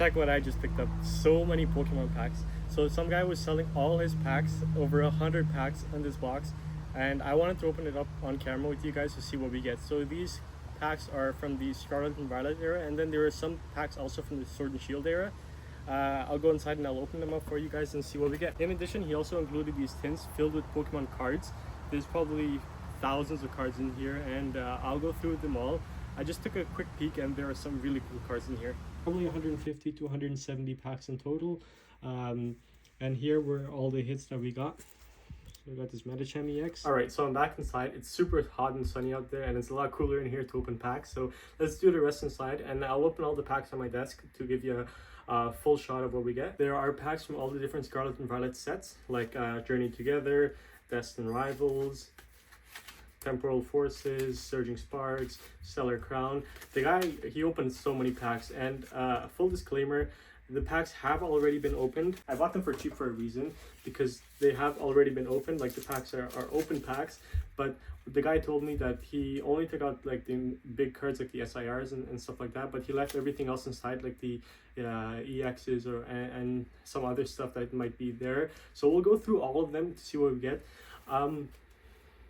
check what I just picked up. So many Pokemon packs. So some guy was selling all his packs, over 100 packs in this box, and I wanted to open it up on camera with you guys to see what we get. So these packs are from the Scarlet and Violet era, and then there are some packs also from the Sword and Shield era. I'll go inside and I'll open them up for you guys and see what we get. In addition, he also included these tins filled with Pokemon cards. There's probably thousands of cards in here, and I'll go through them all. I just took a quick peek and there are some really cool cards in here. Probably 150 to 170 packs in total. And here were all the hits that we got. So we got this Medicham EX. Alright, so I'm back inside. It's super hot and sunny out there, and it's a lot cooler in here to open packs. So let's do the rest inside, and I'll open all the packs on my desk to give you a full shot of what we get. There are packs from all the different Scarlet and Violet sets, like Journey Together, Destined Rivals, Temporal Forces, Surging Sparks, Stellar Crown. The guy, he opened so many packs, and full disclaimer, the packs have already been opened. I bought them for cheap for a reason, because they have already been opened. Like, the packs are open packs, but the guy told me that he only took out like the big cards, like the SIRs and stuff like that, but he left everything else inside, like the EXs and some other stuff that might be there. So we'll go through all of them to see what we get.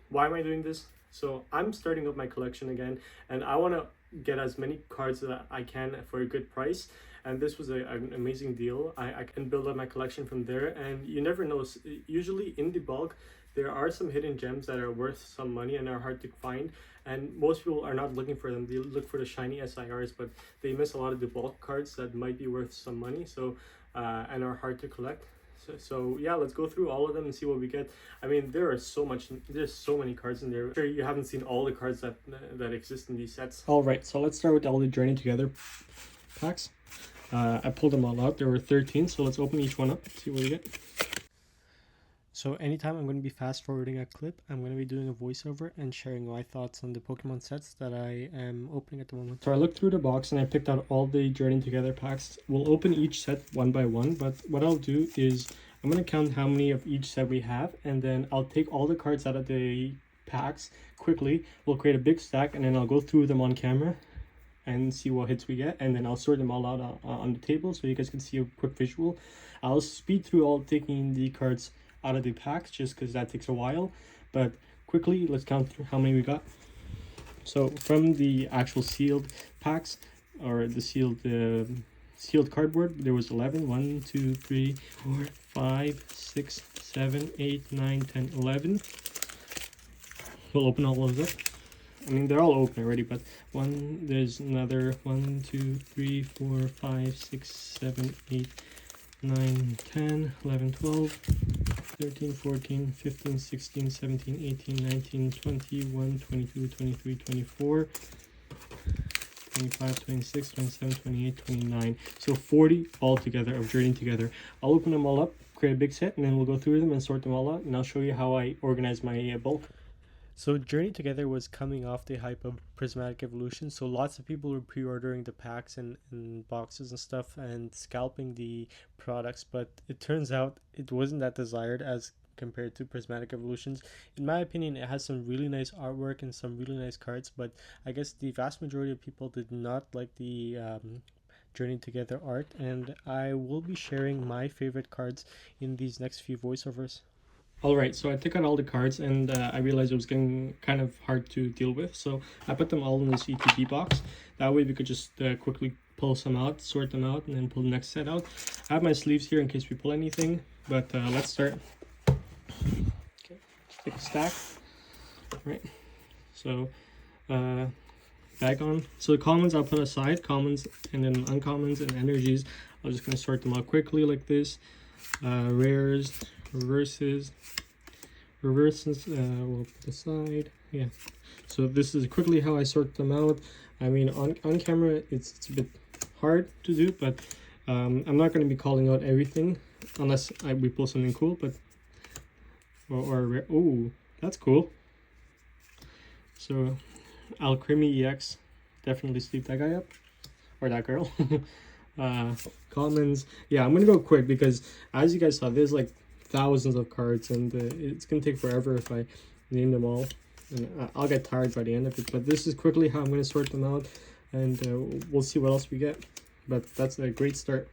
Why am I doing this? So I'm starting up my collection again, and I want to get as many cards that I can for a good price, and this was an amazing deal. I can build up my collection from there, and you never know. Usually in the bulk there are some hidden gems that are worth some money and are hard to find, and most people are not looking for them. They look for the shiny SIRs, but they miss a lot of the bulk cards that might be worth some money, so and are hard to collect. So yeah, let's go through all of them and see what we get. I mean, there's so many cards in there. I'm sure you haven't seen all the cards that exist in these sets. All right, so let's start with all the Journey Together packs. I pulled them all out. There were 13, so let's open each one up, see what we get. So anytime I'm going to be fast forwarding a clip, I'm going to be doing a voiceover and sharing my thoughts on the Pokemon sets that I am opening at the moment. So I looked through the box and I picked out all the Journey Together packs. We'll open each set one by one, but what I'll do is I'm going to count how many of each set we have, and then I'll take all the cards out of the packs quickly. We'll create a big stack, and then I'll go through them on camera and see what hits we get, and then I'll sort them all out on the table so you guys can see a quick visual. I'll speed through all taking the cards out of the packs just because that takes a while, but quickly let's count through how many we got. So from the actual sealed packs, or the sealed cardboard, there was 11. 1 2 3 4 5 6 7 8 9 10 11. We'll open all of them. I mean, they're all open already, but there's another 1 2 3 4 5 6 7 8 9 10 11 12 13 14 15 16 17 18 19 21 22 23 24 25 26 27 28 29. So 40 altogether of Journey Together. I'll open them all up, create a big set, and then we'll go through them and sort them all out, and I'll show you how I organize my bulk. So Journey Together was coming off the hype of Prismatic Evolution, so lots of people were pre-ordering the packs and boxes and stuff and scalping the products, but it turns out it wasn't that desired as compared to Prismatic Evolutions. In my opinion, it has some really nice artwork and some really nice cards, but I guess the vast majority of people did not like the Journey Together art, and I will be sharing my favorite cards in these next few voiceovers. Alright, so I took out all the cards, and I realized it was getting kind of hard to deal with, so I put them all in this ETB box. That way we could just quickly pull some out, sort them out, and then pull the next set out. I have my sleeves here in case we pull anything, but let's start. Okay, take a stack. Right, so bag on. So the commons I'll put aside, commons, and then uncommons and energies, I'm just going to sort them out quickly like this. Rares, reverses, we'll put aside. Yeah, so this is quickly how I sort them out. I mean, on camera it's a bit hard to do, but I'm not going to be calling out everything unless we pull something cool. But oh, that's cool. So Alcremie EX, definitely sleep that guy up, or that girl. Commons, yeah, I'm gonna go quick because as you guys saw, there's like thousands of cards, and it's gonna take forever if I name them all, and I'll get tired by the end of it. But this is quickly how I'm gonna sort them out, and we'll see what else we get. but that's a great start.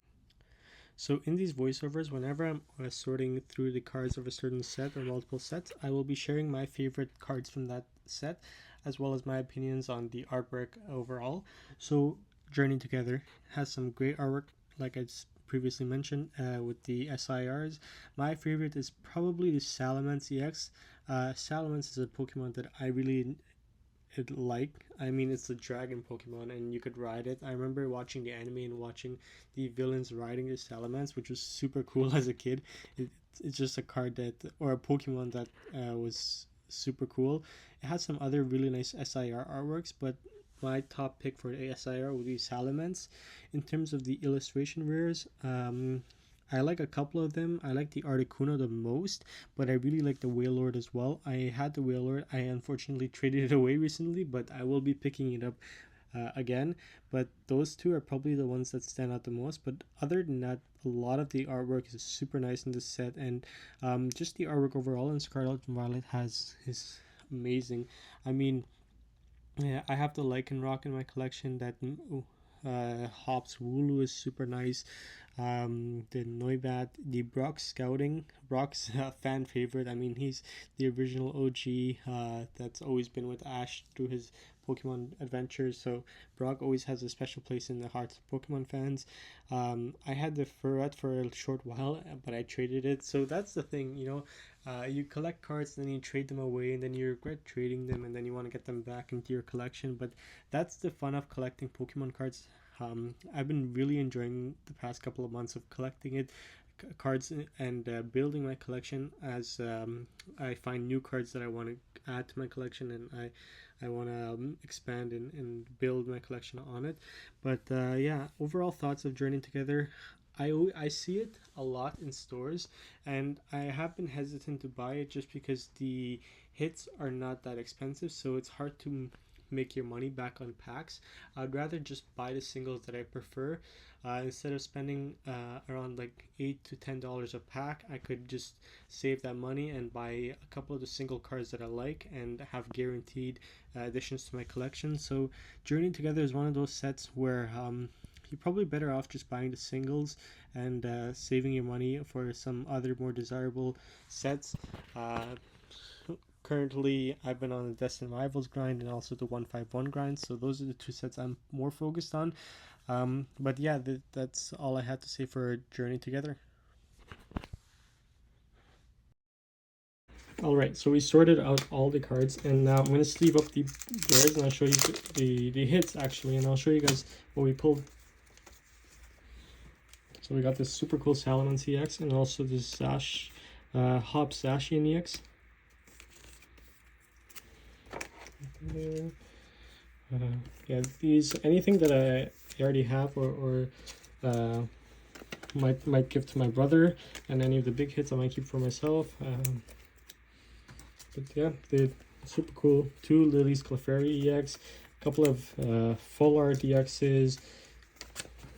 So in these voiceovers, whenever I'm sorting through the cards of a certain set or multiple sets, I will be sharing my favorite cards from that set, as well as my opinions on the artwork overall. So Journey Together has some great artwork, like I previously mentioned, with the SIRs. My favorite is probably the Salamence EX. Salamence is a Pokemon that I really I mean, it's a dragon Pokemon and you could ride it. I remember watching the anime and watching the villains riding the Salamence, which was super cool as a kid. It's just a card that, or a Pokemon that was super cool. It had some other really nice SIR artworks, but my top pick for the SIR would be Salamence. In terms of the illustration rares, I like a couple of them. I like the Articuno the most, but I really like the Wailord as well. I had the Wailord. I unfortunately traded it away recently, but I will be picking it up again. But those two are probably the ones that stand out the most. But other than that, a lot of the artwork is super nice in this set, and just the artwork overall in Scarlet and Violet is amazing. I mean, yeah, I have the Lycanroc in my collection. That Hops Wooloo is super nice. The Noibat, the Brock Scouting. Brock's a fan favorite. I mean, he's the original OG that's always been with Ash through his Pokemon adventures. So Brock always has a special place in the hearts of Pokemon fans. I had the Furret for a short while, but I traded it. So that's the thing, you know. You collect cards, then you trade them away, and then you regret trading them, and then you want to get them back into your collection. But that's the fun of collecting Pokemon cards. I've been really enjoying the past couple of months of collecting cards and building my collection as I find new cards that I want to add to my collection, and I want to expand and build my collection on it. But yeah, overall thoughts of Journey Together. I see it a lot in stores, and I have been hesitant to buy it just because the hits are not that expensive, so it's hard to make your money back on packs. I'd rather just buy the singles that I prefer. Instead of spending around like $8 to $10 a pack, I could just save that money and buy a couple of the single cards that I like and have guaranteed additions to my collection. So Journey Together is one of those sets where you're probably better off just buying the singles and saving your money for some other more desirable sets. Currently, I've been on the Destined Rivals grind and also the 151 grind, so those are the two sets I'm more focused on. But yeah, that's all I had to say for Journey Together. Alright, so we sorted out all the cards, and now I'm going to sleeve up the boards, and I'll show you the hits actually, and I'll show you guys what we pulled. So we got this super cool Salamence EX, and also this Hop Zacian EX. Yeah, these, anything that I already have or might give to my brother, and any of the big hits I might keep for myself. But yeah, they're super cool. 2 Lily's Clefairy EX, a couple of full art EXs,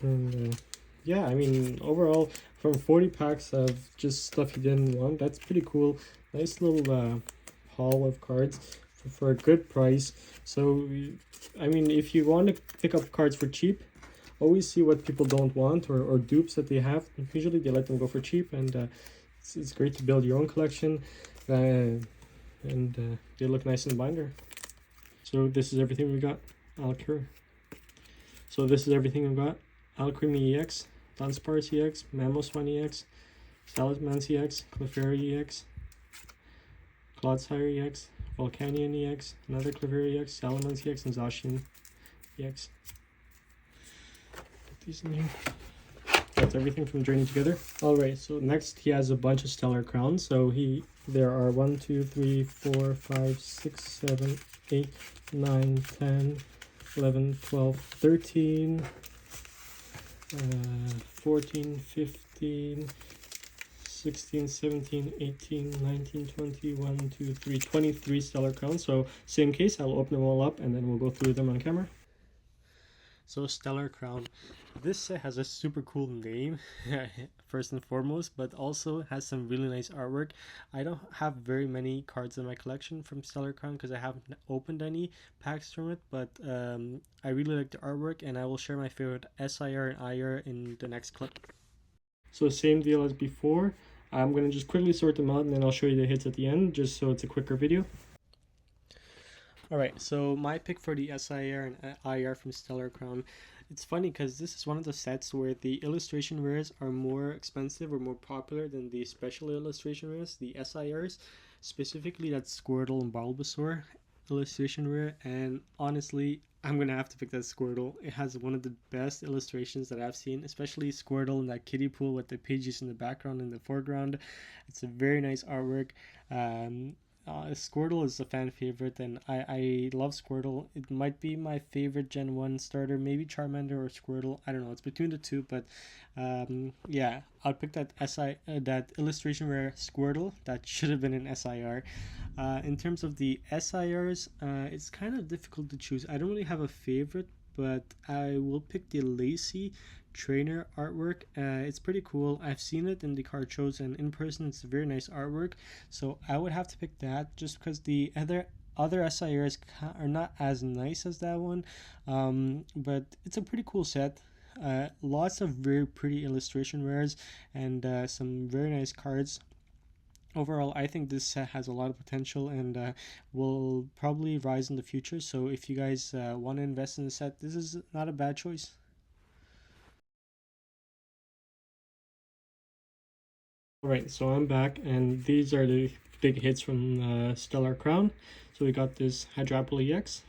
and yeah, I mean, overall, from 40 packs of just stuff you didn't want, that's pretty cool. Nice little haul of cards for a good price. So I mean, if you want to pick up cards for cheap, always see what people don't want or dupes that they have. Usually they let them go for cheap, and it's great to build your own collection, and they look nice in the binder. So this is everything we got. So this is everything we got. Alcremie EX, Dunsparce EX, Mamoswine EX, Salamence EX, Clefairy EX, Clodsire EX, Volcanion EX, another Clefairy EX, Salamence EX, and Zacian EX. Put these in here. That's everything from Journey Together. Alright, so next he has a bunch of Stellar Crowns. So there are 1, 2, 3, 4, 5, 6, 7, 8, 9, 10, 11, 12, 13, 14, 15, 16, 17, 18, 19, 20, 1, 2, 3, 23 Stellar Crowns. So same case, I'll open them all up and then we'll go through them on camera. So Stellar Crown. This set has a super cool name, first and foremost, but also has some really nice artwork. I don't have very many cards in my collection from Stellar Crown because I haven't opened any packs from it, but I really like the artwork, and I will share my favorite SIR and IR in the next clip. So same deal as before. I'm going to just quickly sort them out, and then I'll show you the hits at the end, just so it's a quicker video. Alright, so my pick for the SIR and IR from Stellar Crown. It's funny because this is one of the sets where the illustration rares are more expensive or more popular than the special illustration rares, the SIRs. Specifically, that's Squirtle and Bulbasaur illustration rare, and honestly, I'm gonna have to pick that Squirtle. It has one of the best illustrations that I've seen, especially Squirtle in that kiddie pool with the pages in the background and the foreground. It's a very nice artwork. Squirtle is a fan favorite, and I love Squirtle. It might be my favorite Gen 1 starter, maybe Charmander or Squirtle. I don't know. It's between the two, but yeah, I'll pick that that illustration rare Squirtle. That should have been an SIR. In terms of the SIRs, it's kind of difficult to choose. I don't really have a favorite, but I will pick the Lacey trainer artwork. It's pretty cool. I've seen it in the card shows, and in person it's a very nice artwork, so I would have to pick that just because the other SIRs are not as nice as that one, but it's a pretty cool set. Lots of very pretty illustration rares and some very nice cards. Overall, I think this set has a lot of potential and will probably rise in the future, so if you guys want to invest in the set, this is not a bad choice. Alright, so I'm back, and these are the big hits from Stellar Crown. So we got this Hydrapple EX,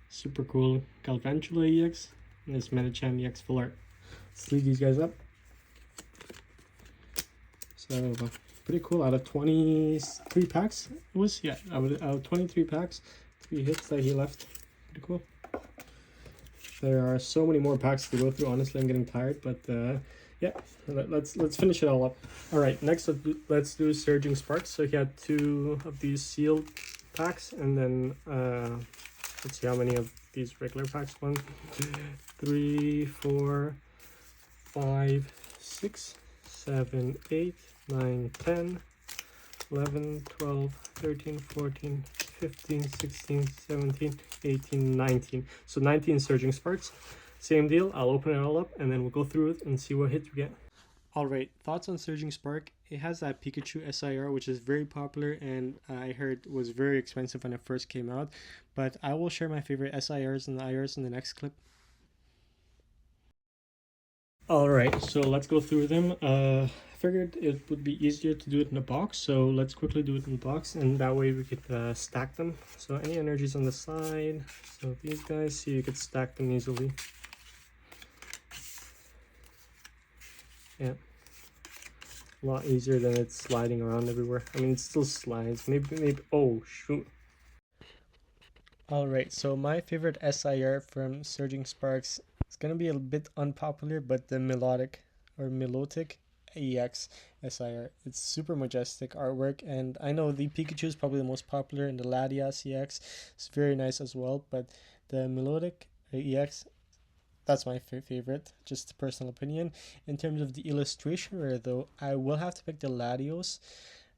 super cool Galvantula EX, and this Medicham EX full art. Let's leave these guys up. So pretty cool. Out of 23 packs, it was, yeah, out of 23 packs, 3 hits that he left. Pretty cool. There are so many more packs to go through. Honestly, I'm getting tired, but yeah, let's finish it all up. All right, next let's do Surging Sparks. So he had 2 of these sealed packs, and then let's see how many of these regular packs. 1, 2, 3, 4, 5, 6, 7, 8, 9, 10, 11, 12, 13, 14, 15, 16, 17, 18, 19. So 19 Surging Sparks. Same deal, I'll open it all up and then we'll go through it and see what hits we get. Alright, thoughts on Surging Spark. It has that Pikachu SIR, which is very popular and I heard was very expensive when it first came out. But I will share my favorite SIRs and IRs in the next clip. Alright, so let's go through them. I figured it would be easier to do it in a box, so let's quickly do it in a box, and that way we could stack them. So any energies on the side, so these guys, so you could stack them easily. Yeah, a lot easier than it's sliding around everywhere. I mean, it still slides. Maybe, oh shoot. Alright, so my favorite SIR from Surging Sparks, it's gonna be a bit unpopular, but the Milotic EX SIR. It's super majestic artwork, and I know the Pikachu is probably the most popular, and the Latias EX is very nice as well, but the Milotic EX, that's my favorite, just a personal opinion. In terms of the illustration rare though, I will have to pick the Latios.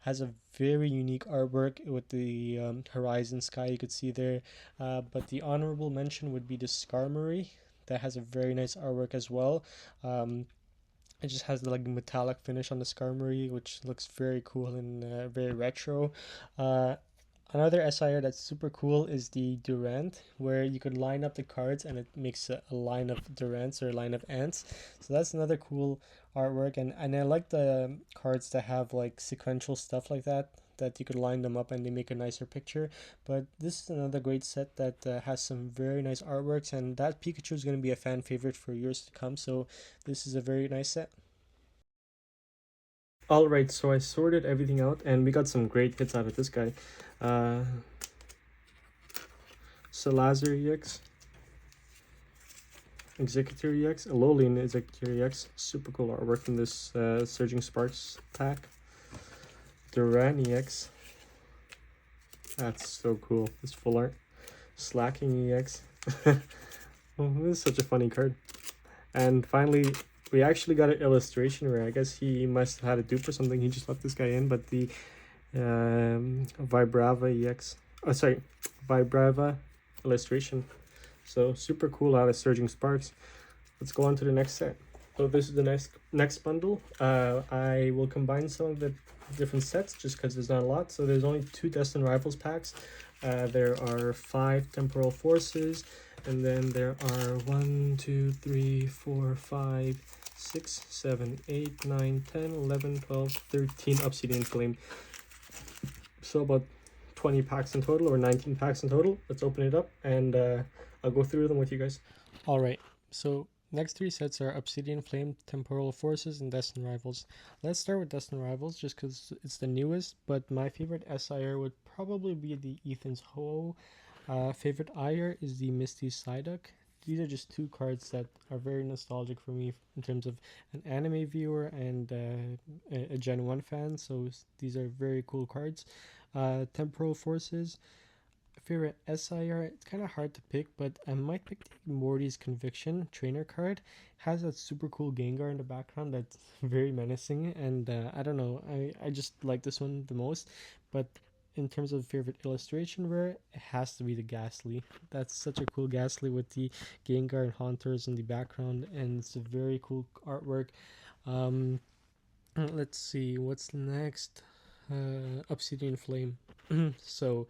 Has a very unique artwork with the horizon sky you could see there, but the honorable mention would be the Skarmory. That has a very nice artwork as well. It just has like a metallic finish on the Skarmory, which looks very cool and very retro. Another SIR that's super cool is the Durant, where you could line up the cards and it makes a line of Durants or a line of ants. So that's another cool artwork, and I like the cards that have like sequential stuff like that you could line them up and they make a nicer picture. But this is another great set that has some very nice artworks, and that Pikachu is going to be a fan favorite for years to come, so this is a very nice set. Alright, so I sorted everything out and we got some great hits out of this guy. Salazar EX, Executor EX, Alolan Executor EX, super cool artwork from this Surging Sparks pack. Duran EX, that's so cool, this full art. Slacking EX, oh, this is such a funny card. And finally, we actually got an illustration where I guess he must have had a dupe or something. He just let this guy in, but the Vibrava EX, oh sorry, Vibrava illustration. So super cool out of Surging Sparks. Let's go on to the next set. So this is the next bundle. I will combine some of the different sets just because there's not a lot. So there's only 2 Destined Rivals packs. There are 5 Temporal Forces, and then there are 1, 2, 3, 4, 5, 6, 7, 8, 9, 10, 11, 12, 13 Obsidian Flame. So about 20 packs in total, or 19 packs in total. Let's open it up and I'll go through them with you guys. All right, so next 3 sets are Obsidian Flame, Temporal Forces, and Destined Rivals. Let's start with Destined Rivals just because it's the newest, but my favorite SIR would probably be the Ethan's Ho. Favorite IR is the Misty Psyduck. These are just 2 cards that are very nostalgic for me in terms of an anime viewer and a Gen 1 fan, so these are very cool cards. Temporal Forces. Favorite SIR, it's kind of hard to pick, but I might pick Morty's Conviction trainer card. Has that super cool Gengar in the background that's very menacing, and I don't know, I just like this one the most. But in terms of favorite illustration rare, it has to be the Ghastly. That's such a cool Ghastly with the Gengar and Haunters in the background, and it's a very cool artwork. Let's see what's next. Obsidian Flame. So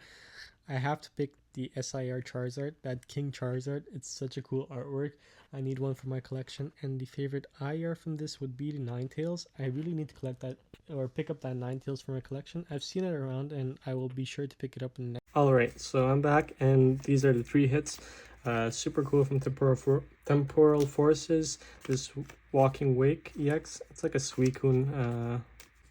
I have to pick the SIR Charizard, that King Charizard. It's such a cool artwork. I need one for my collection, and the favorite IR from this would be the Ninetales. I really need to collect that or pick up that Ninetales for my collection. I've seen it around, and I will be sure to pick it up in the next. Alright, so I'm back, and these are the 3 hits. Super cool from Temporal Forces. This Walking Wake EX. It's like a Suicune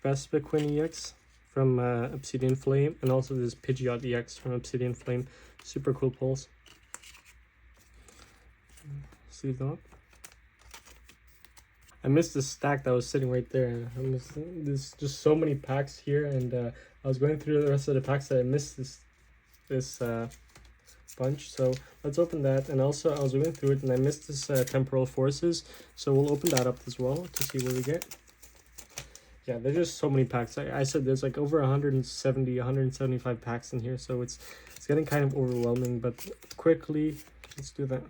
Vespiquen EX from Obsidian Flame, and also this Pidgeot EX from Obsidian Flame. Super cool pulls. Sleeve them up. I missed the stack that was sitting right there. There's just so many packs here, and I was going through the rest of the packs that I missed this bunch. So let's open that, and also I was going through it and I missed this Temporal Forces, so we'll open that up as well to see what we get. Yeah, there's just so many packs. I said there's like over 175 packs in here, so it's getting kind of overwhelming, but quickly, let's do that.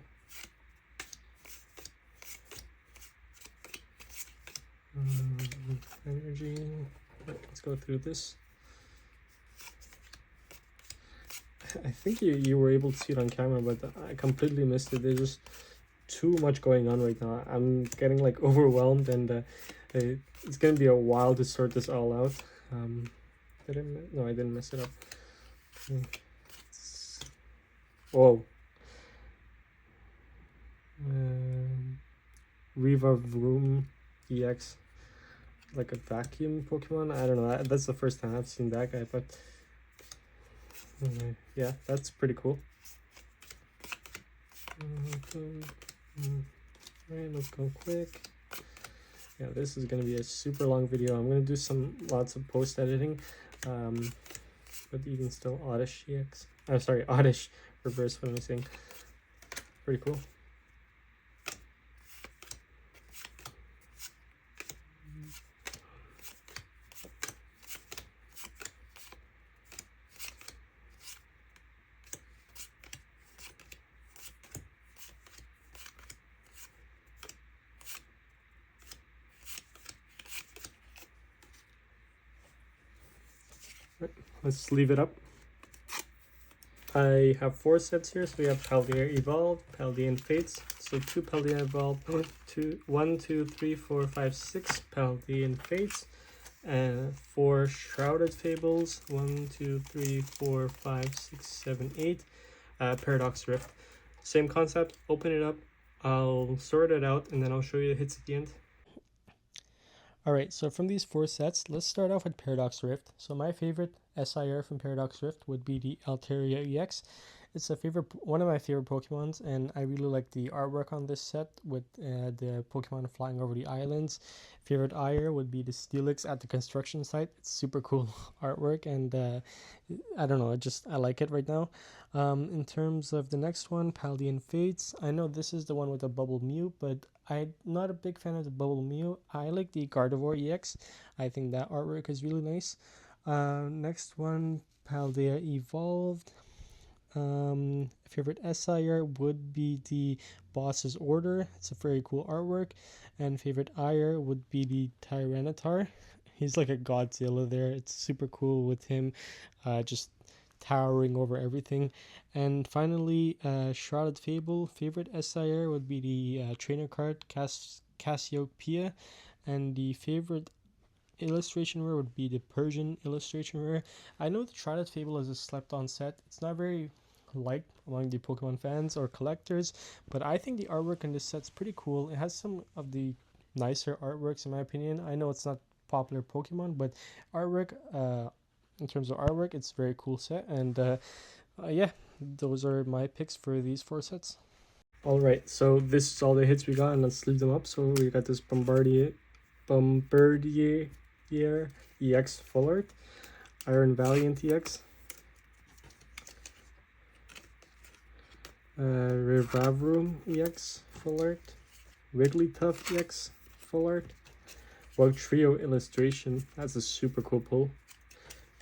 Energy. Right, let's go through this. I think you were able to see it on camera, but I completely missed it. There's just too much going on right now. I'm getting like overwhelmed, and it's gonna be a while to sort this all out. No, I didn't mess it up. Whoa. Riva Vroom EX, like a vacuum Pokemon. I don't know. That's the first time I've seen that guy, but yeah, that's pretty cool. Alright, let's go quick. Yeah, this is gonna be a super long video. I'm gonna do lots of post editing, but even still, Oddish EX. I'm sorry, Oddish reverse. What am I saying? Pretty cool. Let's leave it up. I have 4 sets here, so we have Paldea Evolved, Paldean Fates, so 2 Paldea Evolved, 1, 2, 3, 4, 5, 6 Paldean Fates, and 4 Shrouded Fables, 1, 2, 3, 4, 5, 6, 7, 8 Paradox Rift. Same concept, open it up, I'll sort it out, and then I'll show you the hits at the end. Alright, so from these 4 sets, let's start off with Paradox Rift. So my favorite SIR from Paradox Rift would be the Altaria EX. It's one of my favorite Pokemons, and I really like the artwork on this set with the Pokemon flying over the islands. Favorite ire would be the Steelix at the construction site. It's super cool artwork, and I don't know, I like it right now. In terms of the next one, Paldean Fates, I know this is the one with the Bubble Mew, but I'm not a big fan of the Bubble Mew. I like the Gardevoir EX. I think that artwork is really nice. Next one, Paldea Evolved. Favorite SIR would be the Boss's Order. It's a very cool artwork. And favorite IR would be the Tyranitar. He's like a Godzilla there. It's super cool with him just towering over everything. And finally, Shrouded Fable. Favorite SIR would be the trainer card Cassiopeia. And the favorite illustration rare would be the Persian illustration rare. I know the Shrouded Fable is a slept on set. It's not very liked among the Pokemon fans or collectors, but I think the artwork in this set's pretty cool. It has some of the nicer artworks in my opinion. I know it's not popular Pokemon, but artwork, in terms of artwork, it's a very cool set. And yeah, those are my picks for these 4 sets. Alright, so this is all the hits we got, and let's leave them up. So we got this Bombardier EX Full Art, Iron Valiant EX, Revavroom EX Full Art, Wigglytuff EX Full Art, Bug Trio Illustration, that's a super cool pull,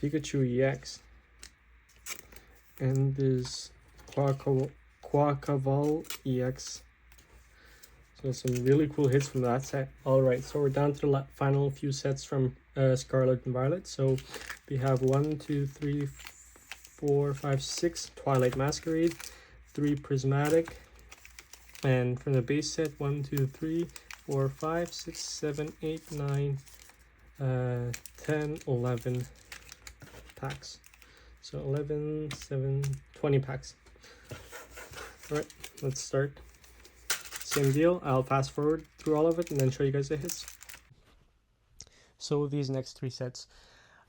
Pikachu EX, and this Quacaval EX. So some really cool hits from that set. Alright, so we're down to the final few sets from Scarlet and Violet. So we have 1, 2, 3, 4, 5, 6 Twilight Masquerade, 3 Prismatic, and from the base set 1, 2, 3, 4, 5, 6, 7, 8, 9, 10, 11 packs. So 11, 7, 20 packs. Alright, let's start. Same deal, I'll fast forward through all of it and then show you guys the hits. So these next 3 sets,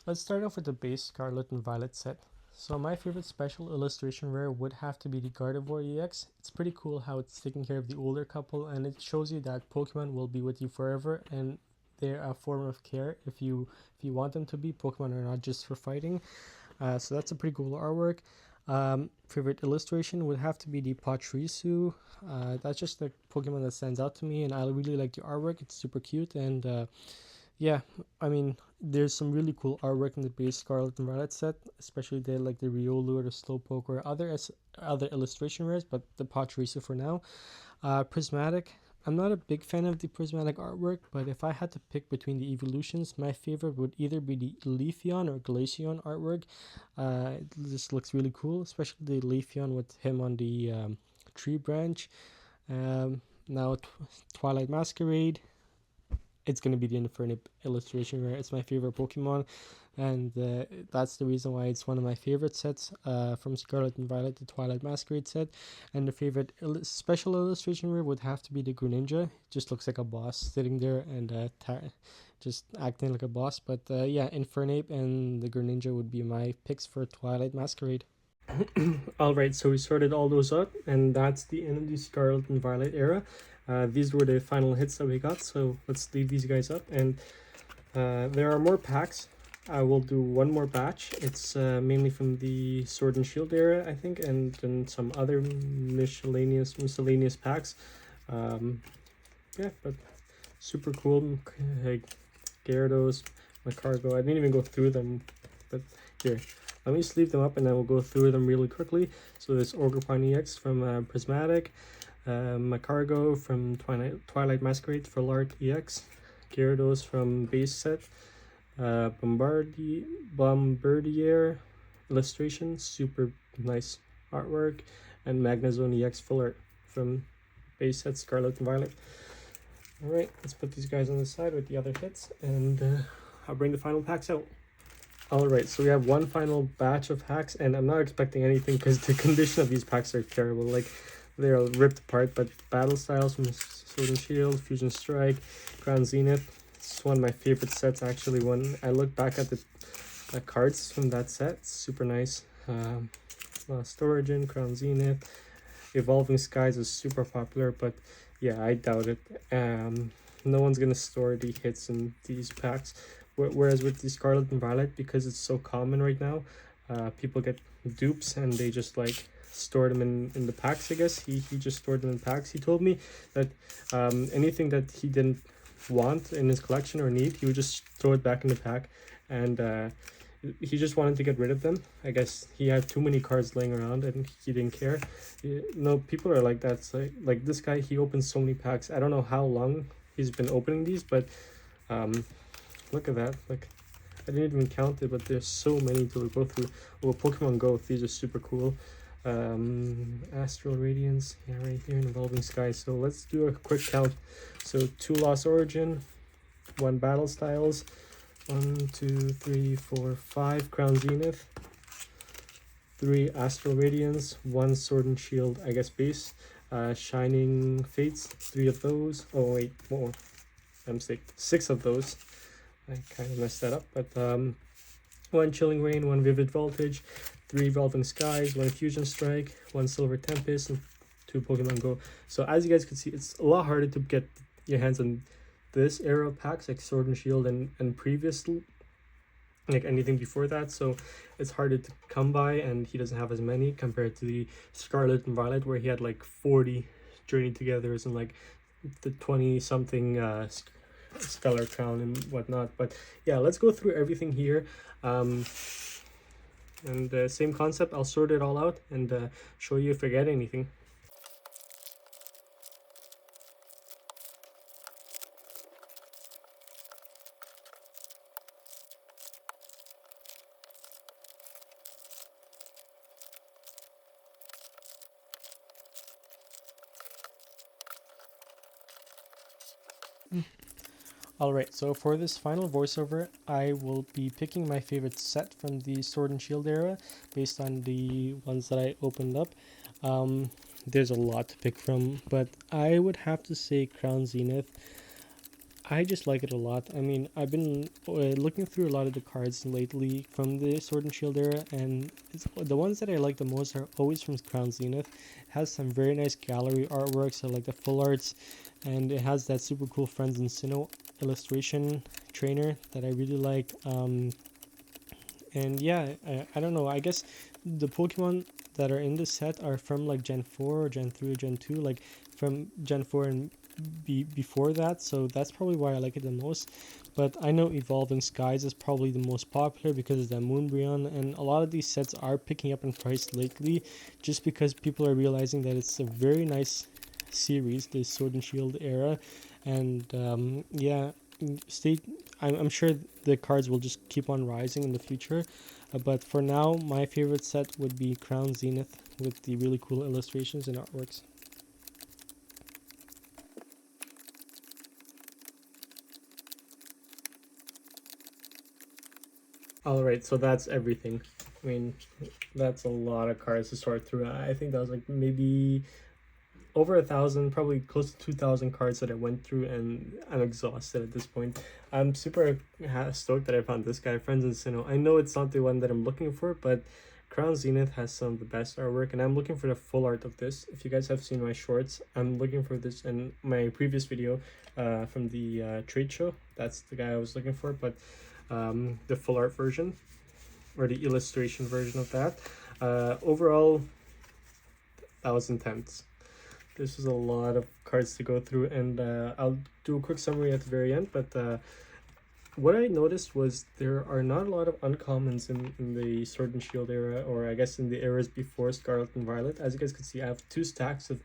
let's start off with the base Scarlet and Violet set. So my favorite special illustration rare would have to be the Gardevoir EX. It's pretty cool how it's taking care of the older couple, and it shows you that Pokemon will be with you forever, and they're a form of care if you want them to be. Pokemon are not just for fighting. So that's a pretty cool artwork. Favorite illustration would have to be the Pachirisu. That's just the Pokemon that stands out to me, and I really like the artwork. It's super cute, and yeah, I mean, there's some really cool artwork in the base Scarlet and Violet set, especially the Riolu or the Slowpoke or other illustration rares, but the Pachirisu for now. Prismatic. I'm not a big fan of the Prismatic artwork, but if I had to pick between the evolutions, my favorite would either be the Leafeon or Glaceon artwork. It just looks really cool, especially the Leafeon with him on the tree branch. Now Twilight Masquerade. It's going to be the Infernape illustration rare. It's my favorite Pokemon, and that's the reason why it's one of my favorite sets from Scarlet and Violet, the Twilight Masquerade set. And the favorite special illustration rare would have to be the Greninja. It just looks like a boss sitting there and just acting like a boss. But yeah, Infernape and the Greninja would be my picks for Twilight Masquerade. Alright, so we sorted all those up, and that's the end of the Scarlet and Violet era. These were the final hits that we got, so let's leave these guys up. And there are more packs. I will do one more batch. It's mainly from the Sword and Shield era, I think, and then some other miscellaneous packs. Yeah, but super cool. Gyarados, Macargo. I didn't even go through them, but here. Let me just leave them up and then we'll go through them really quickly. So there's Ogerpon EX from Prismatic, Macargo from Twilight Masquerade for Lark EX, Gyarados from base set, Bombardier illustration, super nice artwork, and Magnezone EX Full Art from base set Scarlet and Violet. Alright, let's put these guys on the side with the other hits, and I'll bring the final packs out. Alright, so we have one final batch of packs, and I'm not expecting anything because the condition of these packs are terrible. Like, they're all ripped apart, but Battle Styles from Sword and Shield, Fusion Strike, Crown Zenith. It's one of my favorite sets, actually. When I look back at the cards from that set, it's super nice. Origin, Crown Zenith. Evolving Skies is super popular, but yeah, I doubt it. No one's gonna store the hits in these packs. Whereas with the Scarlet and Violet, because it's so common right now, people get dupes and they just like store them in the packs. I guess he just stored them in packs. He told me that anything that he didn't want in his collection or need, he would just throw it back in the pack, and he just wanted to get rid of them. I guess he had too many cards laying around and he didn't care. No, people are like that. It's like this guy, he opens so many packs. I don't know how long he's been opening these, but look at that. Like, I didn't even count it, but there's so many to go through. Well, Pokemon Go, these are super cool. Astral Radiance, yeah, right here in Evolving Skies. So let's do a quick count. So 2 Lost Origin, 1 Battle Styles, 1, 2, 3, 4, 5 Crown Zenith, 3 Astral Radiance, 1 Sword and Shield, I guess base, Shining Fates, 3 of those. Oh wait, more. I'm mistake. 6 of those. I kind of messed that up, but 1 Chilling Rain, 1 Vivid Voltage, 3 Evolving Skies, 1 Fusion Strike, 1 Silver Tempest, and 2 Pokemon Go. So as you guys can see, it's a lot harder to get your hands on this era of packs like Sword and Shield and previously, like anything before that. So it's harder to come by, and he doesn't have as many compared to the Scarlet and Violet, where he had like 40 Journey Togethers and like the 20 something Stellar Crown and whatnot. But yeah, let's go through everything here. And same concept, I'll sort it all out and show you if I get anything. Alright, so for this final voiceover, I will be picking my favorite set from the Sword and Shield era based on the ones that I opened up. There's a lot to pick from, but I would have to say Crown Zenith. I just like it a lot. I mean, I've been looking through a lot of the cards lately from the Sword and Shield era, and the ones that I like the most are always from Crown Zenith. It has some very nice gallery artworks. I like the full arts, and it has that super cool Friends and Sinnoh illustration trainer that I really like. And yeah, I don't know. I guess the Pokemon that are in this set are from like Gen 4 or Gen 3 or Gen 2, like from Gen 4 and before that, so that's probably why I like it the most. But I know Evolving Skies is probably the most popular because of that Moonbreon, and a lot of these sets are picking up in price lately just because people are realizing that it's a very nice series, the Sword and Shield era. And yeah, I'm sure the cards will just keep on rising in the future, but for now my favorite set would be Crown Zenith with the really cool illustrations and artworks. Alright, so that's everything. I mean, that's a lot of cards to sort through. I think that was like maybe over 1,000, probably close to 2,000 cards that I went through, and I'm exhausted at this point. I'm super stoked that I found this guy, Friends and Sinnoh. I know it's not the one that I'm looking for, but Crown Zenith has some of the best artwork, and I'm looking for the full art of this. If you guys have seen my shorts, I'm looking for this in my previous video from the trade show. That's the guy I was looking for, but the full art version or the illustration version of that. Overall, that was intense. This was a lot of cards to go through, and I'll do a quick summary at the very end. But what I noticed was there are not a lot of uncommons in the Sword and Shield era, or I guess in the eras before Scarlet and Violet. As you guys can see, I have 2 stacks of,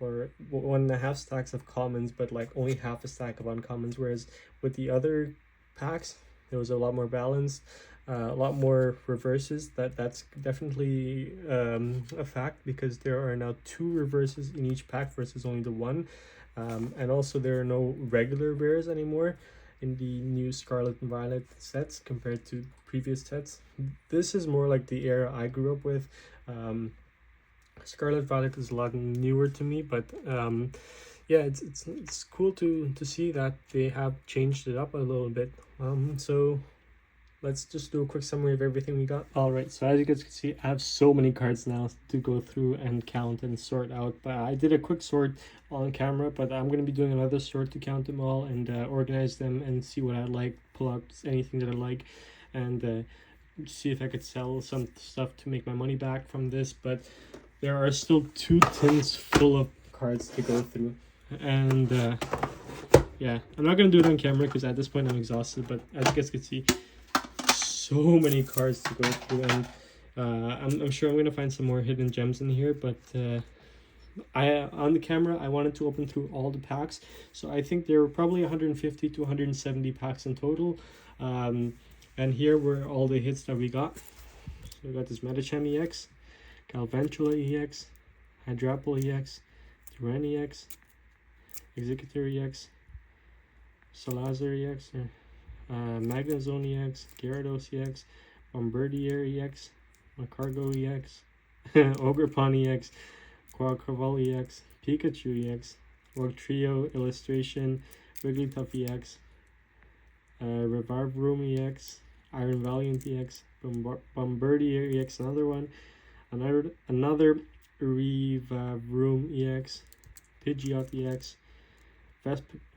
or 1.5 stacks of commons, but like only half a stack of uncommons, whereas with the other packs there was a lot more balance, a lot more reverses. That's definitely a fact, because there are now 2 reverses in each pack versus only the 1, and also there are no regular rares anymore in the new Scarlet and Violet sets compared to previous sets. This is more like the era I grew up with. Scarlet Violet is a lot newer to me, but yeah, it's cool to see that they have changed it up a little bit. So let's just do a quick summary of everything we got. All right, so as you guys can see, I have so many cards now to go through and count and sort out. But I did a quick sort on camera, but I'm going to be doing another sort to count them all and organize them and see what I like, pull out anything that I like, and see if I could sell some stuff to make my money back from this. But there are still 2 tins full of cards to go through, and yeah, I'm not going to do it on camera because at this point I'm exhausted, but as you guys can see, so many cards to go through, and I'm sure I'm gonna find some more hidden gems in here, but on the camera I wanted to open through all the packs, so I think there were probably 150 to 170 packs in total, and here were all the hits that we got. So we got this Metacham EX, Galvantula EX, Hydrapple EX, Duran EX, Executor EX, Salazar EX, Magnezone EX, Gyarados EX, Bombardier EX, Macargo EX, Ogrepon EX, Quaquaval EX, Pikachu EX, Trio Illustration, Wigglytuff EX, Revive Room EX, Iron Valiant EX, Bombardier EX, another one, another Revive Room EX, Pidgeot EX,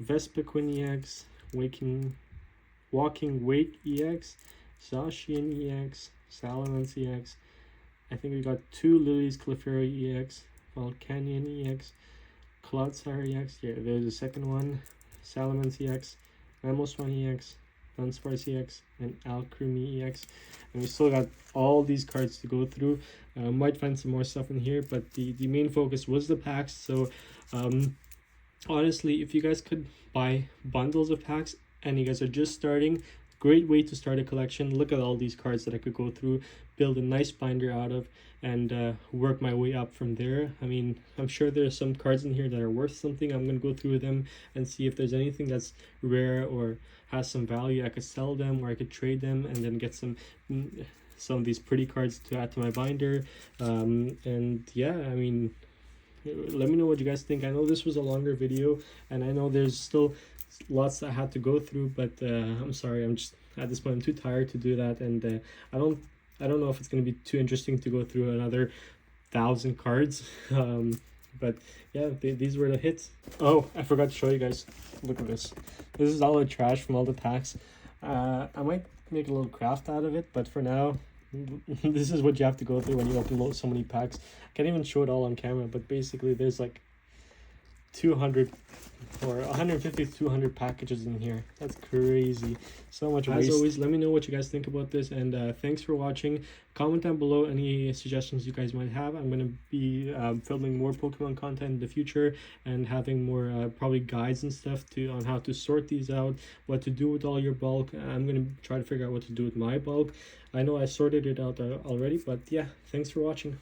Vespiquen EX, Walking Wake EX, Zacian EX, Salamence EX. I think we got 2 Lilies Clefairy EX, Volcanion EX, Clodsire EX. Yeah, there's a second one. Salamence EX, Mamoswine EX, Dunsparce EX, and Alcremie EX. And we still got all these cards to go through. Might find some more stuff in here, but the main focus was the packs. So honestly, if you guys could buy bundles of packs and you guys are just starting, great way to start a collection. Look at all these cards that I could go through, build a nice binder out of, and work my way up from there. I mean, I'm sure there's some cards in here that are worth something. I'm going to go through them and see if there's anything that's rare or has some value. I could sell them or I could trade them and then get some of these pretty cards to add to my binder. And yeah, I mean, let me know what you guys think. I know this was a longer video and I know there's still lots I had to go through, but I'm sorry, I'm just at this point I'm too tired to do that, and I don't know if it's going to be too interesting to go through another 1,000 cards. But yeah, these were the hits. Oh, I forgot to show you guys, look at this. This is all the trash from all the packs. I might make a little craft out of it, but for now this is what you have to go through when you open so many packs. I can't even show it all on camera, but basically there's like 200 or 150 to 200 packages in here. That's crazy. So much waste. As always, let me know what you guys think about this, and thanks for watching. Comment down below any suggestions you guys might have. I'm going to be filming more Pokemon content in the future and having more probably guides and stuff on how to sort these out, what to do with all your bulk. I'm going to try to figure out what to do with my bulk. I know I sorted it out already, but yeah, thanks for watching.